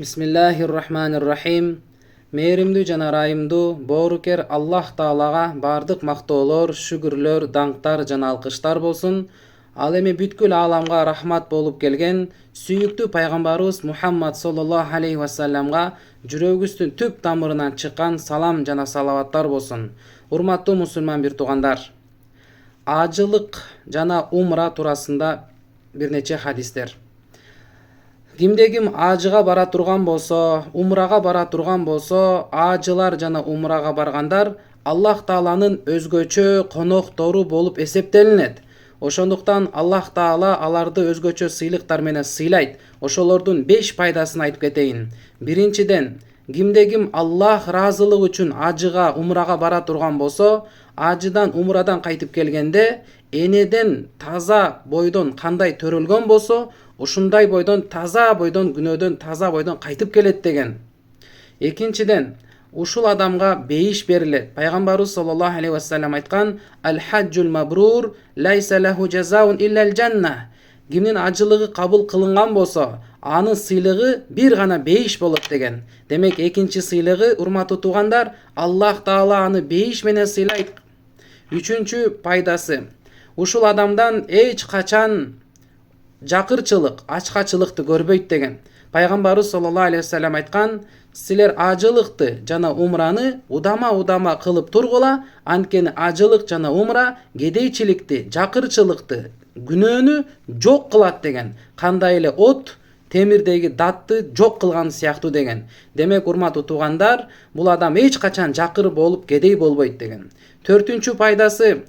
Bismillahirrahmanirrahim. Mээримдүү жана ырайымдуу боорукер Аллах Таалага бардык мактоолор, шүгүрлөр, даңктар жана алкыштар болсун. Ал эми бүткүл ааламга рахмат болуп келген сүйүктүү пайгамбарыбыз Мухаммад саллаллаху алейхи вассаламга жүрөгүбүздүн түп тамырынан чыккан салам жана салаваттар болсун. Урматтуу мусулман бир туугандар, ажылык жана умра туурасында бир нече хадистер. Кимде ким ажыга бара турган болсо, умрага бара турган болсо, ажылар жана умрага баргандар Аллах Тааланын өзгөчө коноктору болуп эсептелинет. Ошондуктан Аллах Таала аларды өзгөчө сыйлыктар менен сыйлайт. Ошолордун 5 пайдасын айтып кетейин. Биринчиден, кимде ким Аллах ыраазылыгы үчүн ажыга, умрага бара турган болсо, ажыдан, умрадан кайтып келгенде энеден таза бойдон кандай төрөлгөн болсо, ушундай бойдон таза бойдон, күнөөдөн таза бойдон кайтып келет деген. Экинчиден, ушул адамга бейиш берилет. Пайгамбарыбыз саллаллаху алейхи вассалам айткан: "Аль-хаджул мабрур лайса лаху жазаун иллал жанна". Кимдин ажылыгы кабыл кылынган болсо, анын сыйлыгы бир гана бейиш болот деген. Демек, экинчи сыйлыгы, урматтуу туугандар, Аллах Таала аны бейиш менен сыйлайт. Үчүнчү пайдасы, ушул адамдан эч качан жакырчылык, ачкачылыкты көрбөйт деген. Пайгамбарыбыз саллаллаху алейхи вассалам айткан: "Силер ажылыкты жана умраны удама кылып тургула, анткени ажылык жана умра кедейчиликти, жакырчылыкты, күнөөнү жок кылат" деген. Кандай эле от темирдеги датты жок кылган сыяктуу деген. Демек, урматтуу туугандар, бул адам эч качан жакыр болуп кедей болбойт деген. Төртүнчү пайдасы,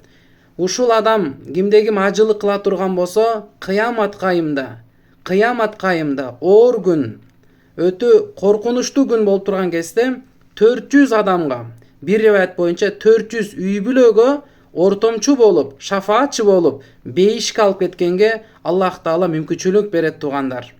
ушул адам кимде ким ажылык кыла турган болсо, кыямат кайымда оор күн, өтө коркунучтуу күн болуп турган кезде 400 адамга, бир риваят боюнча 400 үй бүлөгө ортомчу болуп, шафаатчы болуп, бейишке алып кеткенге Аллах Таала мүмкүнчүлүк берет туугандар.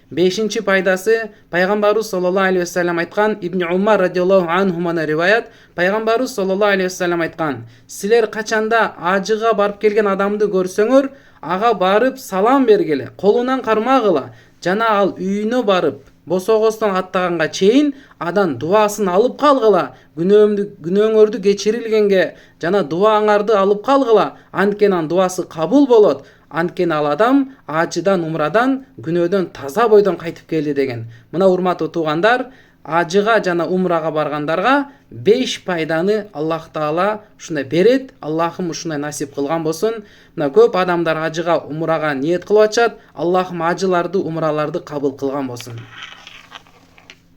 Бешинчи пайдасы, пайгамбарыбыз саллаллаху алейхи вассалам айткан, Ибн Умар радиаллаху анхумана риваят, пайгамбарыбыз саллаллаху алейхи вассалам айткан: "Силер качанда ажыга барып келген адамды көрсөңөр, ага барып салам бергиле, колунан кармагыла, жана ал үйүнө барып босогостон аттаганга чейин адан дубасын алып калгыла, күнөөңөрдү кечирилгенге жана дубаңарды алып калгыла, анткени анын дубасы кабыл болот. Анткени ал адам ажыдан, умрадан, күнөөдөн таза бойдон кайтып келди" деген. Мына, урматтуу туугандар, ажыга жана умрага баргандарга 5 пайданы Аллах Таала ушундай берет. Аллахым ушундай насип кылган болсун. Мына, көп адамдар ажыга, умрага ниет кылып атышат. Аллахым ажыларды, умраларды кабыл кылган болсун.